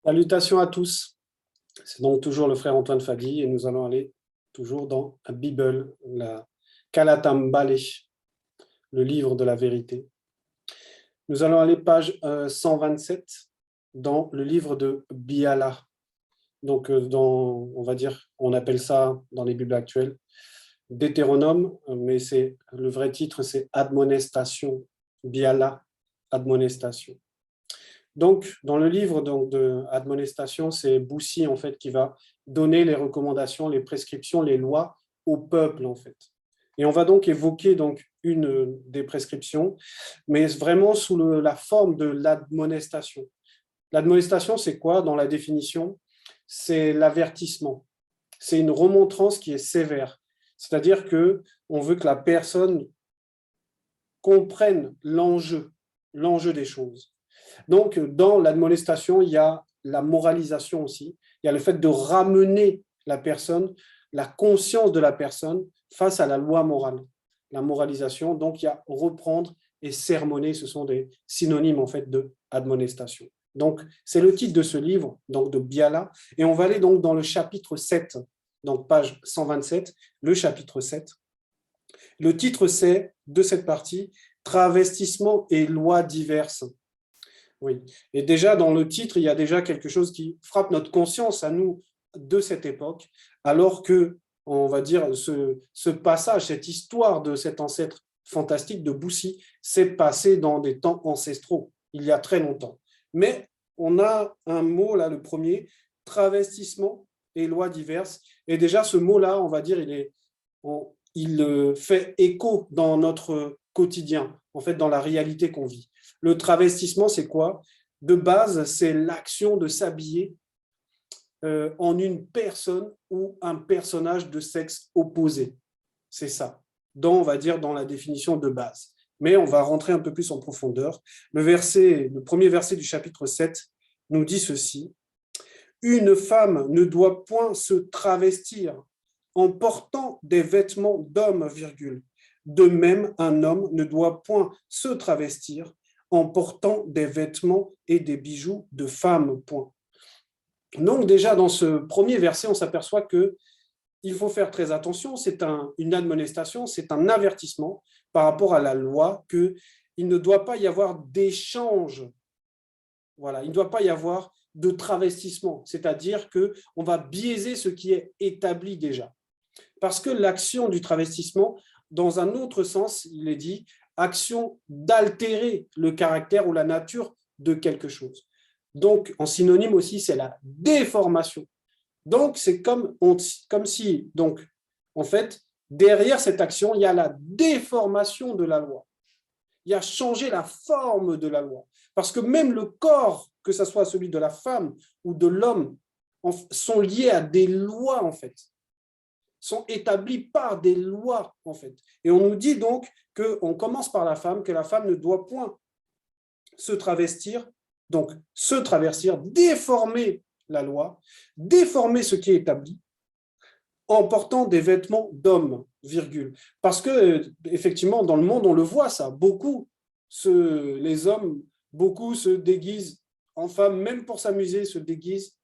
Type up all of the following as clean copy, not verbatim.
Salutations à tous. C'est donc toujours le frère Antoine Fadi et nous allons aller toujours dans la Bible, la Kalatambale, le livre de la vérité. Nous allons aller page 127 dans le livre de Biala. Donc, on va dire, on appelle ça dans les Bibles actuelles Deutéronome, mais le vrai titre, c'est Admonestation, Biala, Admonestation. Donc, dans le livre de Admonestation, c'est Boussi, en fait, qui va donner les recommandations, les prescriptions, les lois au peuple, en fait. Et on va donc évoquer donc, une des prescriptions, mais vraiment sous la forme de l'admonestation. L'admonestation, c'est quoi dans la définition? C'est l'avertissement. C'est une remontrance qui est sévère. C'est-à-dire qu'on veut que la personne comprenne l'enjeu des choses. Donc, dans l'admonestation, il y a la moralisation aussi. Il y a le fait de ramener la personne, la conscience de la personne face à la loi morale. La moralisation, donc il y a reprendre et sermonner, ce sont des synonymes en fait de admonestation. Donc, c'est le titre de ce livre, donc de Biala, et on va aller donc dans le chapitre 7, donc page 127, le chapitre 7. Le titre, c'est, de cette partie, Travestissement et lois diverses. Oui, et déjà dans le titre, il y a déjà quelque chose qui frappe notre conscience à nous de cette époque, alors que, on va dire, ce passage, cette histoire de cet ancêtre fantastique de Boussi s'est passé dans des temps ancestraux, il y a très longtemps. Mais on a un mot là, le premier, travestissement et lois diverses, et déjà ce mot-là, on va dire, il fait écho dans notre quotidien, en fait, dans la réalité qu'on vit. Le travestissement, c'est quoi? De base, c'est l'action de s'habiller en une personne ou un personnage de sexe opposé. C'est ça, on va dire, dans la définition de base. Mais on va rentrer un peu plus en profondeur. Le premier verset du chapitre 7 nous dit ceci. « Une femme ne doit point se travestir en portant des vêtements d'homme, virgule. De même, un homme ne doit point se travestir en portant des vêtements et des bijoux de femme, point. » Donc déjà, dans ce premier verset, on s'aperçoit qu'il faut faire très attention, c'est une admonestation, c'est un avertissement par rapport à la loi qu'il ne doit pas y avoir d'échange. Voilà, il ne doit pas y avoir de travestissement, c'est-à-dire qu'on va biaiser ce qui est établi déjà. Parce que l'action du travestissement, dans un autre sens, il est dit, action d'altérer le caractère ou la nature de quelque chose. Donc, en synonyme aussi, c'est la déformation. Donc, c'est comme si, donc, en fait, derrière cette action, il y a la déformation de la loi. Il y a changé la forme de la loi. Parce que même le corps, que ce soit celui de la femme ou de l'homme, sont liés à des lois, en fait, sont établis par des lois, en fait. Et on nous dit donc qu'on commence par la femme, que la femme ne doit point se travestir, donc se travestir, déformer la loi, déformer ce qui est établi, en portant des vêtements d'homme, virgule. Parce que, effectivement, dans le monde, on le voit ça, les hommes, beaucoup se déguisent en femmes, même pour s'amuser, se déguisent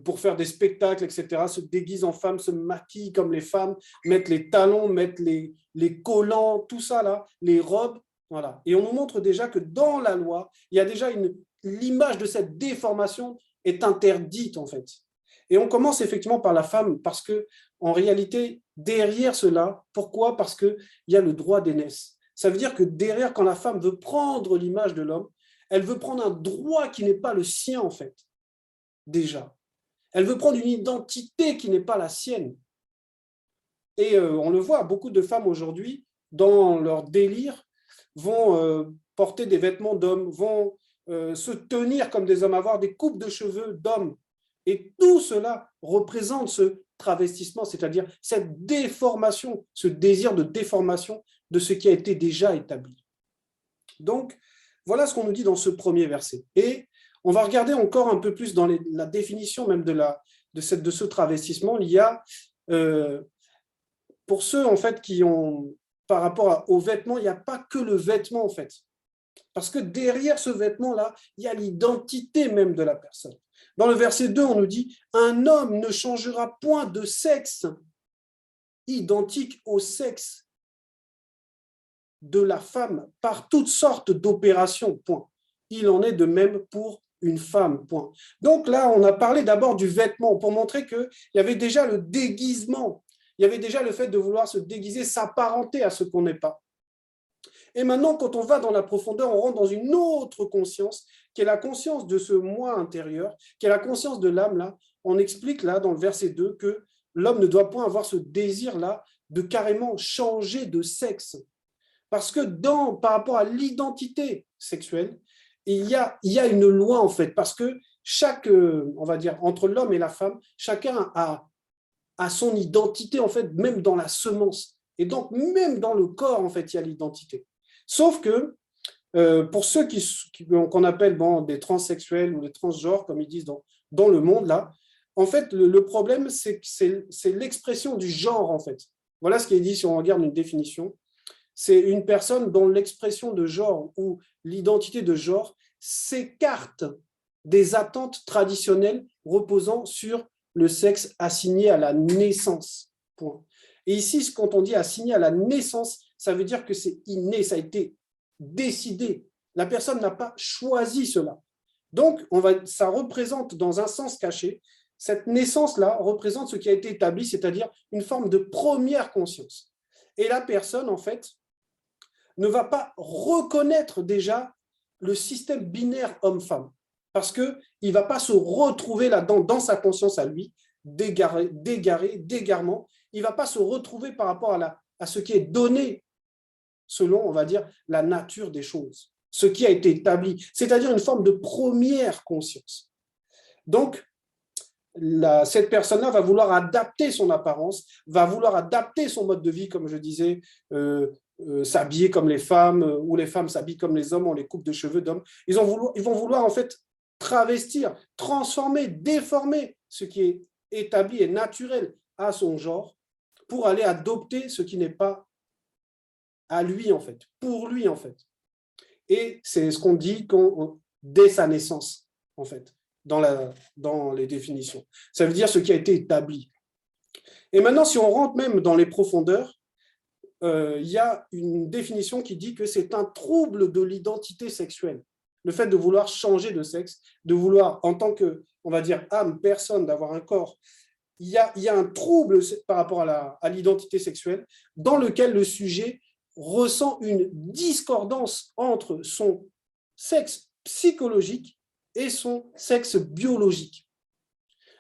pour faire des spectacles, etc., se déguisent en femmes, se maquillent comme les femmes, mettent les talons, mettent les collants, tout ça là, les robes, voilà. Et on nous montre déjà que dans la loi, il y a déjà l'image de cette déformation est interdite en fait. Et on commence effectivement par la femme parce que en réalité, derrière cela, pourquoi? Parce qu'il y a le droit d'aînesse. Ça veut dire que derrière, quand la femme veut prendre l'image de l'homme, elle veut prendre un droit qui n'est pas le sien en fait. Déjà. Elle veut prendre une identité qui n'est pas la sienne. Et on le voit, beaucoup de femmes aujourd'hui, dans leur délire, vont porter des vêtements d'hommes, vont se tenir comme des hommes, avoir des coupes de cheveux d'hommes. Et tout cela représente ce travestissement, c'est-à-dire cette déformation, ce désir de déformation de ce qui a été déjà établi. Donc, voilà ce qu'on nous dit dans ce premier verset. Et on va regarder encore un peu plus dans la définition même de ce travestissement. Il y a, pour ceux en fait qui ont, par rapport aux vêtements, il n'y a pas que le vêtement en fait. Parce que derrière ce vêtement-là, il y a l'identité même de la personne. Dans le verset 2, on nous dit « Un homme ne changera point de sexe identique au sexe de la femme par toutes sortes d'opérations. » Point. Il en est de même pour une femme. Point. Donc là, on a parlé d'abord du vêtement pour montrer qu'il y avait déjà le déguisement. Il y avait déjà le fait de vouloir se déguiser, s'apparenter à ce qu'on n'est pas. Et maintenant, quand on va dans la profondeur, on rentre dans une autre conscience, qui est la conscience de ce moi intérieur, qui est la conscience de l'âme. Là, on explique là, dans le verset 2, que l'homme ne doit point avoir ce désir-là de carrément changer de sexe. Parce que par rapport à l'identité sexuelle, il y a une loi, en fait, parce que on va dire, entre l'homme et la femme, chacun a son identité, en fait, même dans la semence. Et donc, même dans le corps, en fait, il y a l'identité. Sauf que, pour ceux qu'on appelle des transsexuels ou des transgenres, comme ils disent dans le monde, là, en fait, le problème, c'est l'expression du genre, en fait. Voilà ce qui est dit si on regarde une définition. C'est une personne dont l'expression de genre ou l'identité de genre s'écarte des attentes traditionnelles reposant sur le sexe assigné à la naissance. Point. Et ici, quand on dit assigné à la naissance, ça veut dire que c'est inné, ça a été décidé. La personne n'a pas choisi cela. Donc, ça représente dans un sens caché, cette naissance-là représente ce qui a été établi, c'est-à-dire une forme de première conscience. Et la personne, en fait, ne va pas reconnaître déjà le système binaire homme-femme, parce qu'il ne va pas se retrouver là-dedans, dans sa conscience à lui, d'égarement, il ne va pas se retrouver par rapport à ce qui est donné selon, on va dire, la nature des choses, ce qui a été établi, c'est-à-dire une forme de première conscience. Donc, cette personne-là va vouloir adapter son apparence, va vouloir adapter son mode de vie, comme je disais, s'habiller comme les femmes, ou les femmes s'habillent comme les hommes, on les coupe de cheveux d'hommes. Ils vont vouloir en fait travestir, transformer, déformer ce qui est établi et naturel à son genre pour aller adopter ce qui n'est pas à lui en fait, pour lui en fait. Et c'est ce qu'on dit dès sa naissance en fait, dans les définitions. Ça veut dire ce qui a été établi. Et maintenant, si on rentre même dans les profondeurs, il y a une définition qui dit que c'est un trouble de l'identité sexuelle. Le fait de vouloir changer de sexe, de vouloir, en tant que, on va dire, âme, personne, d'avoir un corps, il y a un trouble par rapport à l'identité sexuelle dans lequel le sujet ressent une discordance entre son sexe psychologique et son sexe biologique.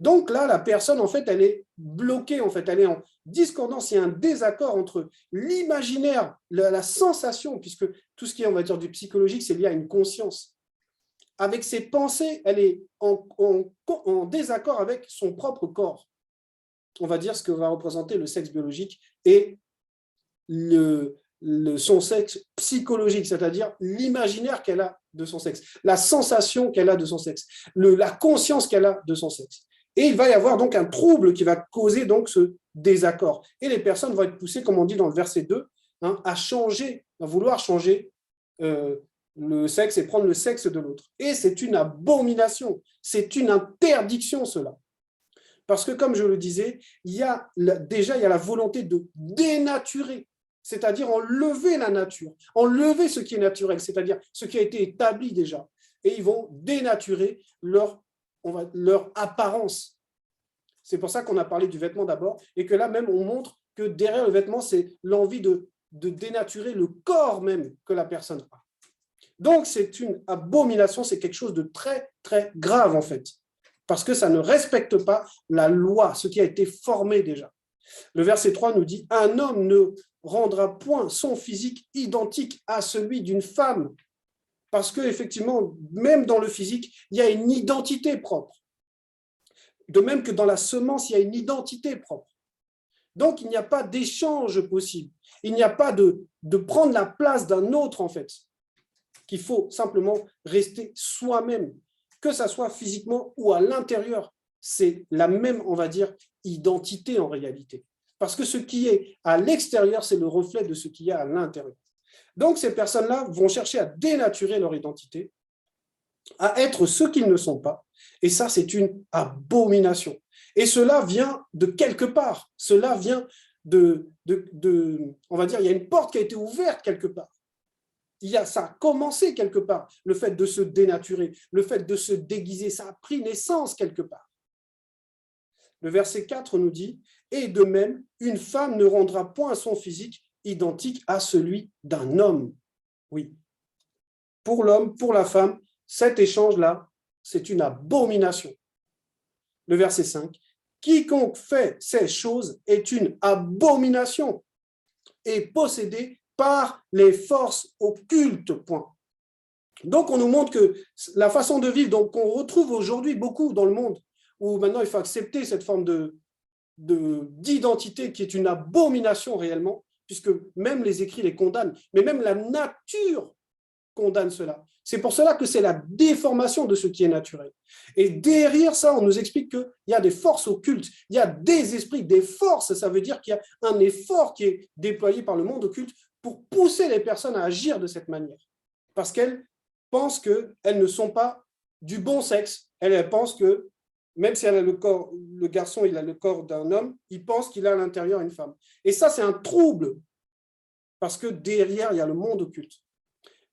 Donc là, la personne, en fait, elle est bloquée, en fait, elle est en discordance, il y a un désaccord entre l'imaginaire, la sensation, puisque tout ce qui est, on va dire, du psychologique, c'est lié à une conscience. Avec ses pensées, elle est en désaccord avec son propre corps. On va dire ce que va représenter le sexe biologique et son sexe psychologique, c'est-à-dire l'imaginaire qu'elle a de son sexe, la sensation qu'elle a de son sexe, la conscience qu'elle a de son sexe. Et il va y avoir donc un trouble qui va causer donc ce désaccord. Et les personnes vont être poussées, comme on dit dans le verset 2, à changer, à vouloir changer le sexe et prendre le sexe de l'autre. Et c'est une abomination, c'est une interdiction cela. Parce que comme je le disais, il y a la volonté de dénaturer, c'est-à-dire enlever la nature, enlever ce qui est naturel, c'est-à-dire ce qui a été établi déjà. Et ils vont dénaturer leur apparence. C'est pour ça qu'on a parlé du vêtement d'abord, et que là même on montre que derrière le vêtement, c'est l'envie de dénaturer le corps même que la personne a. Donc c'est une abomination, c'est quelque chose de très, très grave en fait, parce que ça ne respecte pas la loi, ce qui a été formé déjà. Le verset 3 nous dit « Un homme ne rendra point son physique identique à celui d'une femme », parce qu'effectivement, même dans le physique, il y a une identité propre. De même que dans la semence, il y a une identité propre. Donc, il n'y a pas d'échange possible. Il n'y a pas de prendre la place d'un autre, en fait. Qu'il faut simplement rester soi-même, que ça soit physiquement ou à l'intérieur. C'est la même, on va dire, identité en réalité. Parce que ce qui est à l'extérieur, c'est le reflet de ce qu'il y a à l'intérieur. Donc, ces personnes-là vont chercher à dénaturer leur identité, à être ce qu'ils ne sont pas. Et ça, c'est une abomination. Et cela vient de quelque part. Cela vient on va dire, il y a une porte qui a été ouverte quelque part. Ça a commencé quelque part, le fait de se dénaturer, le fait de se déguiser, ça a pris naissance quelque part. Le verset 4 nous dit, « Et de même, une femme ne rendra point son physique identique à celui d'un homme. » Oui, pour l'homme, pour la femme, cet échange-là, c'est une abomination. Le verset 5, « Quiconque fait ces choses est une abomination et possédé par les forces occultes. » Point. Donc, on nous montre que la façon de vivre qu'on retrouve aujourd'hui beaucoup dans le monde, où maintenant il faut accepter cette forme d'identité qui est une abomination réellement, puisque même les écrits les condamnent, mais même la nature condamne cela. C'est pour cela que c'est la déformation de ce qui est naturel. Et derrière ça, on nous explique qu'il y a des forces occultes, il y a des esprits, des forces, ça veut dire qu'il y a un effort qui est déployé par le monde occulte pour pousser les personnes à agir de cette manière. Parce qu'elles pensent qu'elles ne sont pas du bon sexe. Elles pensent que, même si elle a le garçon il a le corps d'un homme, il pense qu'il a à l'intérieur une femme. Et ça, c'est un trouble, parce que derrière, il y a le monde occulte.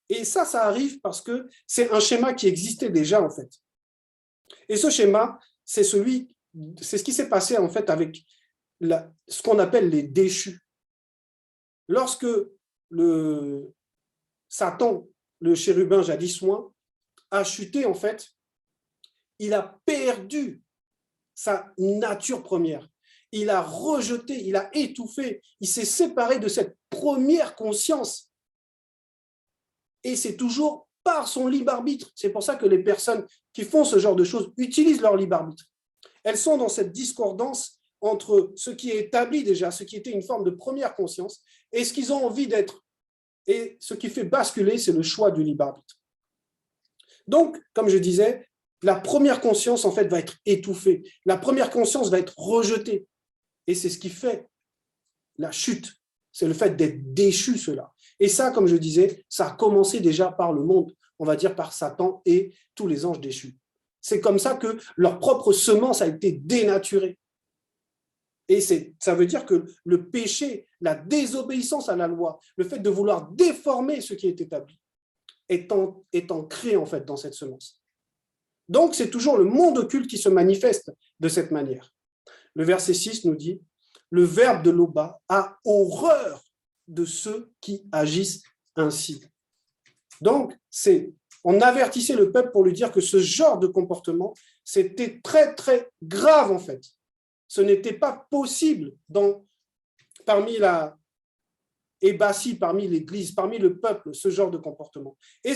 Et ça arrive parce que c'est un schéma qui existait déjà, en fait. Et ce schéma, c'est ce qui s'est passé, en fait, avec ce qu'on appelle les déchus. Lorsque Satan, le chérubin jadis soin, a chuté, en fait, il a perdu sa nature première. Il a rejeté, il a étouffé, il s'est séparé de cette première conscience. Et c'est toujours par son libre arbitre. C'est pour ça que les personnes qui font ce genre de choses utilisent leur libre arbitre. Elles sont dans cette discordance entre ce qui est établi déjà, ce qui était une forme de première conscience, et ce qu'ils ont envie d'être. Et ce qui fait basculer, c'est le choix du libre arbitre. Donc, comme je disais, la première conscience, en fait, va être étouffée. La première conscience va être rejetée. Et c'est ce qui fait la chute. C'est le fait d'être déchu, cela. Et ça, comme je disais, ça a commencé déjà par le monde, on va dire par Satan et tous les anges déchus. C'est comme ça que leur propre semence a été dénaturée. Et ça veut dire que le péché, la désobéissance à la loi, le fait de vouloir déformer ce qui est établi, est ancré en fait dans cette semence. Donc, c'est toujours le monde occulte qui se manifeste de cette manière. Le verset 6 nous dit « Le verbe de Loba a horreur de ceux qui agissent ainsi. » Donc, on avertissait le peuple pour lui dire que ce genre de comportement, c'était très, très grave en fait. Ce n'était pas possible parmi l'Église, parmi le peuple, ce genre de comportement. Et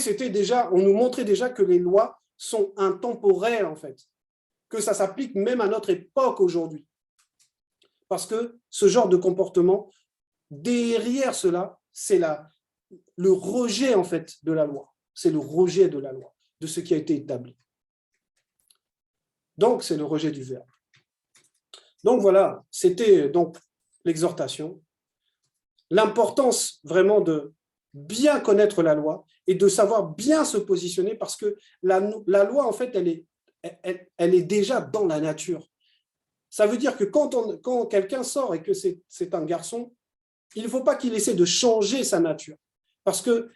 on nous montrait déjà que les lois sont intemporelles en fait, que ça s'applique même à notre époque aujourd'hui. Parce que ce genre de comportement, derrière cela, c'est le rejet en fait de la loi. C'est le rejet de la loi, de ce qui a été établi. Donc, c'est le rejet du verbe. Donc voilà, c'était donc l'exhortation. L'importance vraiment de bien connaître la loi et de savoir bien se positionner parce que la loi, en fait, elle est déjà dans la nature. Ça veut dire que quand quelqu'un sort et que c'est un garçon, il ne faut pas qu'il essaie de changer sa nature. Parce qu'il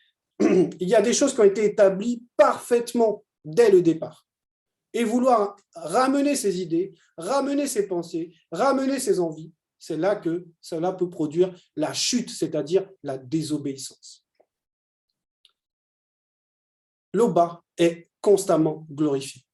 y a des choses qui ont été établies parfaitement dès le départ. Et vouloir ramener ses idées, ramener ses pensées, ramener ses envies, c'est là que cela peut produire la chute, c'est-à-dire la désobéissance. L'Oba est constamment glorifié.